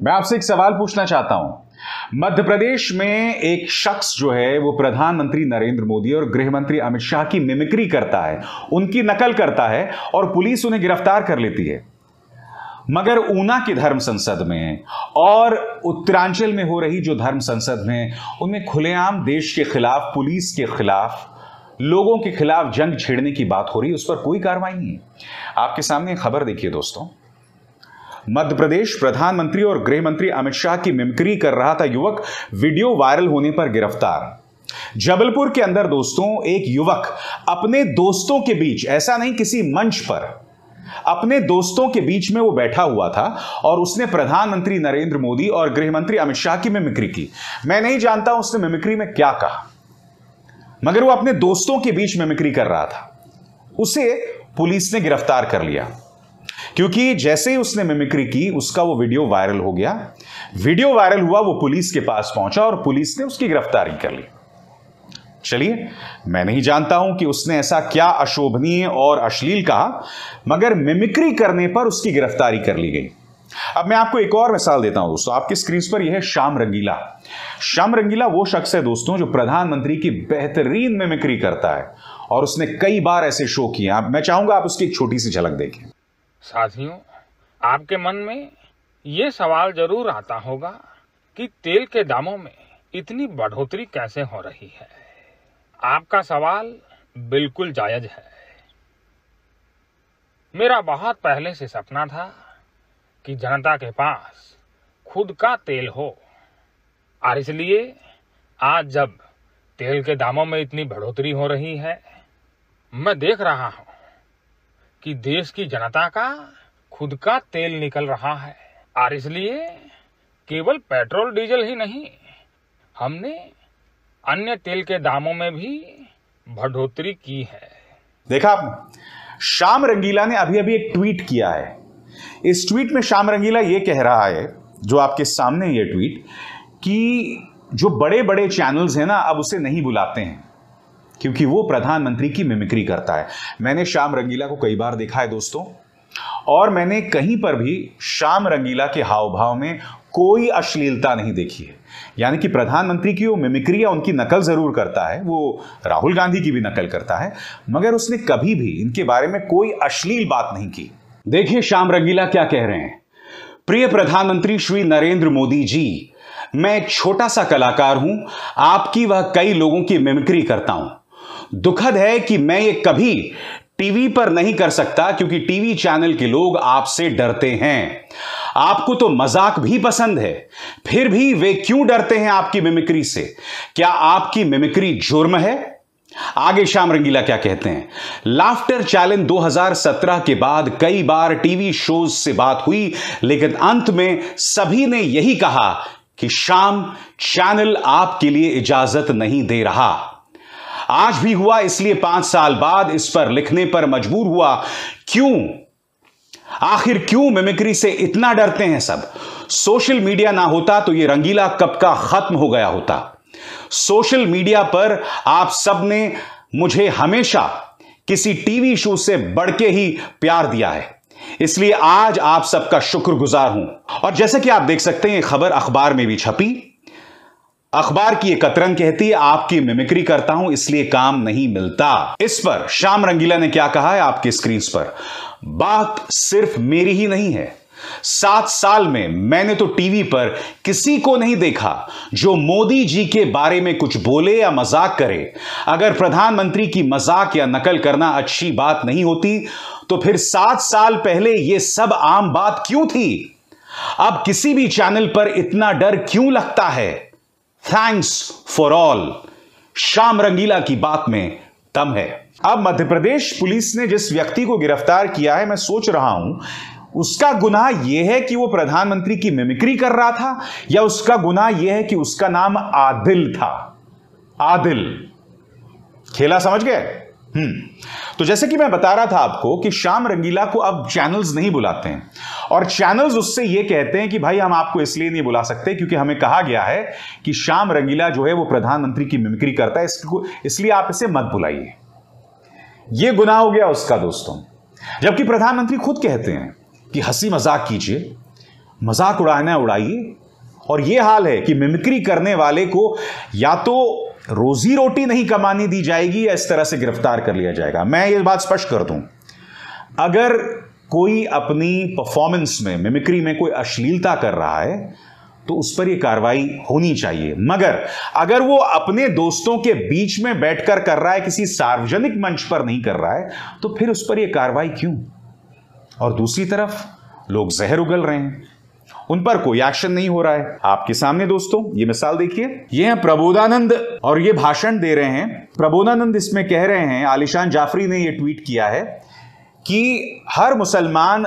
मैं आपसे एक सवाल पूछना चाहता हूं। मध्य प्रदेश में एक शख्स जो है वो प्रधानमंत्री नरेंद्र मोदी और गृह मंत्री अमित शाह की मिमिक्री करता है, उनकी नकल करता है और पुलिस उन्हें गिरफ्तार कर लेती है। मगर ऊना की धर्म संसद में और उत्तरांचल में हो रही जो धर्म संसद में, उनमें खुलेआम देश के खिलाफ, पुलिस के खिलाफ, लोगों के खिलाफ जंग छेड़ने की बात हो रही है, उस पर कोई कार्रवाई नहीं है। आपके सामने खबर देखिए दोस्तों। मध्य प्रदेश प्रधानमंत्री और गृह मंत्री अमित शाह की मिमिक्री कर रहा था युवक वीडियो वायरल होने पर गिरफ्तार। जबलपुर के अंदर दोस्तों एक युवक अपने दोस्तों के बीच, ऐसा नहीं किसी मंच पर, अपने दोस्तों के बीच में वो बैठा हुआ था और उसने प्रधानमंत्री नरेंद्र मोदी और गृह मंत्री अमित शाह की मिमिक्री की। मैं नहीं जानता उसने मिमिक्री में क्या कहा, मगर वो अपने दोस्तों के बीच मिमिक्री कर रहा था। उसे पुलिस ने गिरफ्तार कर लिया क्योंकि जैसे ही उसने मिमिक्री की उसका वो वीडियो वायरल हो गया। वीडियो वायरल हुआ, वो पुलिस के पास पहुंचा और पुलिस ने उसकी गिरफ्तारी कर ली। चलिए, मैं नहीं जानता हूं कि उसने ऐसा क्या अशोभनीय और अश्लील कहा, मगर मिमिक्री करने पर उसकी गिरफ्तारी कर ली गई। अब मैं आपको एक और मिसाल देता हूं दोस्तों। आपकी स्क्रीन पर यह है श्याम रंगीला। श्याम रंगीला वो शख्स है दोस्तों जो प्रधानमंत्री की बेहतरीन मिमिक्री करता है और उसने कई बार ऐसे शो किए। मैं चाहूंगा आप उसकी एक छोटी सी झलक देखें। साथियों, आपके मन में ये सवाल जरूर आता होगा कि तेल के दामों में इतनी बढ़ोतरी कैसे हो रही है। आपका सवाल बिल्कुल जायज है। मेरा बहुत पहले से सपना था कि जनता के पास खुद का तेल हो, और इसलिए आज जब तेल के दामों में इतनी बढ़ोतरी हो रही है, मैं देख रहा हूं कि देश की जनता का खुद का तेल निकल रहा है, और इसलिए केवल पेट्रोल डीजल ही नहीं, हमने अन्य तेल के दामों में भी बढ़ोतरी की है। देखा आपने, श्याम रंगीला ने अभी अभी एक ट्वीट किया है। इस ट्वीट में श्याम रंगीला ये कह रहा है, जो आपके सामने ये ट्वीट, कि जो बड़े बड़े चैनल्स हैं ना, अब उसे नहीं बुलाते हैं क्योंकि वो प्रधानमंत्री की मिमिक्री करता है। मैंने श्याम रंगीला को कई बार देखा है दोस्तों, और मैंने कहीं पर भी श्याम रंगीला के हाव भाव में कोई अश्लीलता नहीं देखी है। यानी कि प्रधानमंत्री की वो मिमिक्री या उनकी नकल जरूर करता है, वो राहुल गांधी की भी नकल करता है, मगर उसने कभी भी इनके बारे में कोई अश्लील बात नहीं की। देखिए श्याम रंगीला क्या कह रहे हैं। प्रिय प्रधानमंत्री श्री नरेंद्र मोदी जी, मैं एक छोटा सा कलाकार हूं, आपकी वह कई लोगों की मिमिक्री करता हूं। दुखद है कि मैं ये कभी टीवी पर नहीं कर सकता क्योंकि टीवी चैनल के लोग आपसे डरते हैं। आपको तो मजाक भी पसंद है, फिर भी वे क्यों डरते हैं आपकी मिमिक्री से? क्या आपकी मिमिक्री जुर्म है? आगे श्याम रंगीला क्या कहते हैं। लाफ्टर चैलेंज 2017 के बाद कई बार टीवी शोज से बात हुई, लेकिन अंत में सभी ने यही कहा कि श्याम, चैनल आपके लिए इजाजत नहीं दे रहा। आज भी हुआ, इसलिए 5 साल बाद इस पर लिखने पर मजबूर हुआ। क्यों, आखिर क्यों मिमिक्री से इतना डरते हैं सब? सोशल मीडिया ना होता तो ये रंगीला कब का खत्म हो गया होता। सोशल मीडिया पर आप सब ने मुझे हमेशा किसी टीवी शो से बढ़ के ही प्यार दिया है, इसलिए आज आप सबका शुक्रगुजार हूं। और जैसे कि आप देख सकते हैं, ये खबर अखबार में भी छपी। अखबार की एक कतरन कहती है, आपकी मिमिक्री करता हूं इसलिए काम नहीं मिलता। इस पर श्याम रंगीला ने क्या कहा है आपकी स्क्रीन पर। बात सिर्फ मेरी ही नहीं है, 7 साल में मैंने तो टीवी पर किसी को नहीं देखा जो मोदी जी के बारे में कुछ बोले या मजाक करे। अगर प्रधानमंत्री की मजाक या नकल करना अच्छी बात नहीं होती तो फिर 7 साल पहले यह सब आम बात क्यों थी? अब किसी भी चैनल पर इतना डर क्यों लगता है? Thanks for all. Shyam Rangeela की बात में दम है। अब मध्य प्रदेश पुलिस ने जिस व्यक्ति को गिरफ्तार किया है, मैं सोच रहा हूं उसका गुनाह यह है कि वो प्रधानमंत्री की मिमिक्री कर रहा था, या उसका गुनाह यह है कि उसका नाम आदिल था। आदिल, खेला समझ गए? तो जैसे कि मैं बता रहा था आपको कि श्याम रंगीला को अब चैनल्स नहीं बुलाते हैं, और चैनल्स उससे ये कहते हैं कि भाई हम आपको इसलिए नहीं बुला सकते क्योंकि हमें कहा गया है कि श्याम रंगीला जो है वो प्रधानमंत्री की मिमिक्री करता है, इसलिए आप इसे मत बुलाइए। यह गुनाह हो गया उसका दोस्तों। जबकि प्रधानमंत्री खुद कहते हैं कि हंसी मजाक कीजिए, मजाक उड़ाना है उड़ाइए। और यह हाल है कि मिमिक्री करने वाले को या तो रोजी रोटी नहीं कमाने दी जाएगी या इस तरह से गिरफ्तार कर लिया जाएगा। मैं ये बात स्पष्ट कर दूं, अगर कोई अपनी परफॉर्मेंस में, मिमिक्री में कोई अश्लीलता कर रहा है तो उस पर यह कार्रवाई होनी चाहिए, मगर अगर वो अपने दोस्तों के बीच में बैठकर कर रहा है, किसी सार्वजनिक मंच पर नहीं कर रहा है, तो फिर उस पर यह कार्रवाई क्यों? और दूसरी तरफ लोग जहर उगल रहे हैं, उन पर कोई एक्शन नहीं हो रहा है। आपके सामने दोस्तों ये मिसाल देखिए, ये हैं प्रबोधानंद और ये भाषण दे रहे हैं। प्रबोधानंद इसमें कह रहे हैं, आलिशान जाफरी ने ये ट्वीट किया है कि हर मुसलमान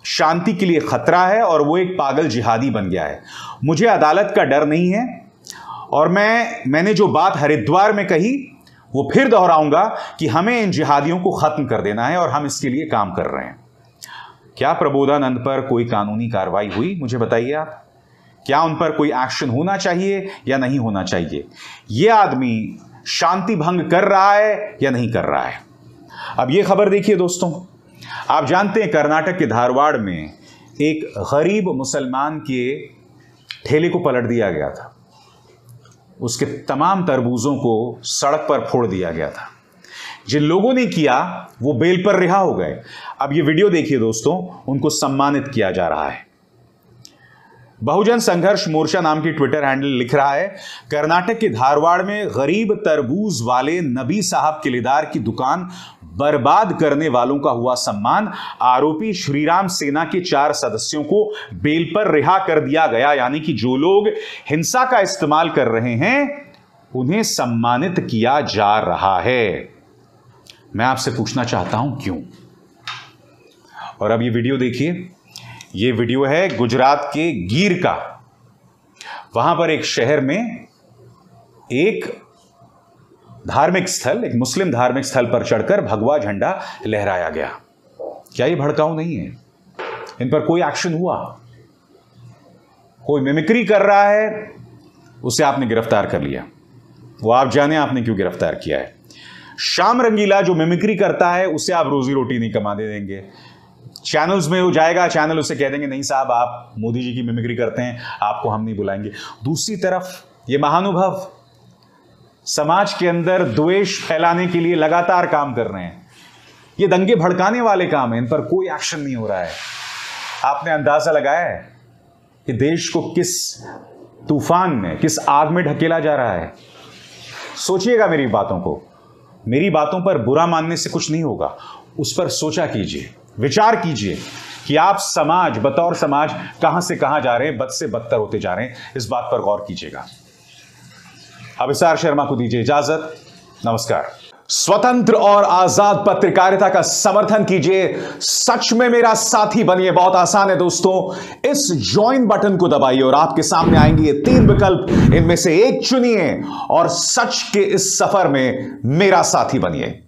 शांति के लिए खतरा है और वो एक पागल जिहादी बन गया है। मुझे अदालत का डर नहीं है और मैंने जो बात हरिद्वार में कही वो फिर दोहराऊंगा कि हमें इन जिहादियों को खत्म कर देना है और हम इसके लिए काम कर रहे हैं। क्या प्रबोधानंद पर कोई कानूनी कार्रवाई हुई? मुझे बताइए आप। क्या उन पर कोई एक्शन होना चाहिए या नहीं होना चाहिए? यह आदमी शांति भंग कर रहा है या नहीं कर रहा है? अब यह खबर देखिए दोस्तों, आप जानते हैं कर्नाटक के धारवाड़ में एक गरीब मुसलमान के ठेले को पलट दिया गया था, उसके तमाम तरबूजों को सड़क पर फोड़ दिया गया था। जिन लोगों ने किया वो बेल पर रिहा हो गए। अब ये वीडियो देखिए दोस्तों, उनको सम्मानित किया जा रहा है। बहुजन संघर्ष मोर्चा नाम की ट्विटर हैंडल लिख रहा है, कर्नाटक के धारवाड़ में गरीब तरबूज वाले नबी साहब किलेदार की दुकान बर्बाद करने वालों का हुआ सम्मान। आरोपी श्रीराम सेना के 4 सदस्यों को बेल पर रिहा कर दिया गया। यानी कि जो लोग हिंसा का इस्तेमाल कर रहे हैं उन्हें सम्मानित किया जा रहा है। मैं आपसे पूछना चाहता हूं क्यों? और अब ये वीडियो देखिए, ये वीडियो है गुजरात के गीर का। वहां पर एक शहर में एक धार्मिक स्थल, एक मुस्लिम धार्मिक स्थल पर चढ़कर भगवा झंडा लहराया गया। क्या ये भड़काऊ नहीं है? इन पर कोई एक्शन हुआ? कोई मिमिक्री कर रहा है, उसे आपने गिरफ्तार कर लिया। वो आप जाने आपने क्यों गिरफ्तार किया है। श्याम रंगीला जो मिमिक्री करता है उसे आप रोजी रोटी नहीं कमाने देंगे। चैनल्स में हो जाएगा, चैनल उसे कह देंगे नहीं साहब आप मोदी जी की मिमिक्री करते हैं, आपको हम नहीं बुलाएंगे। दूसरी तरफ ये महानुभाव समाज के अंदर द्वेष फैलाने के लिए लगातार काम कर रहे हैं। ये दंगे भड़काने वाले काम है, इन पर कोई एक्शन नहीं हो रहा है। आपने अंदाजा लगाया है कि देश को किस तूफान में, किस आग में ढकेला जा रहा है? सोचिएगा मेरी बातों को। मेरी बातों पर बुरा मानने से कुछ नहीं होगा, उस पर सोचा कीजिए, विचार कीजिए कि आप समाज, बतौर समाज कहां से कहां जा रहे हैं, बद से बदतर होते जा रहे हैं। इस बात पर गौर कीजिएगा। अभिसार शर्मा को दीजिए इजाजत। नमस्कार। स्वतंत्र और आजाद पत्रकारिता का समर्थन कीजिए, सच में मेरा साथी बनिए। बहुत आसान है दोस्तों, इस ज्वाइन बटन को दबाइए और आपके सामने आएंगे ये 3 विकल्प, इनमें से एक चुनिए और सच के इस सफर में मेरा साथी बनिए।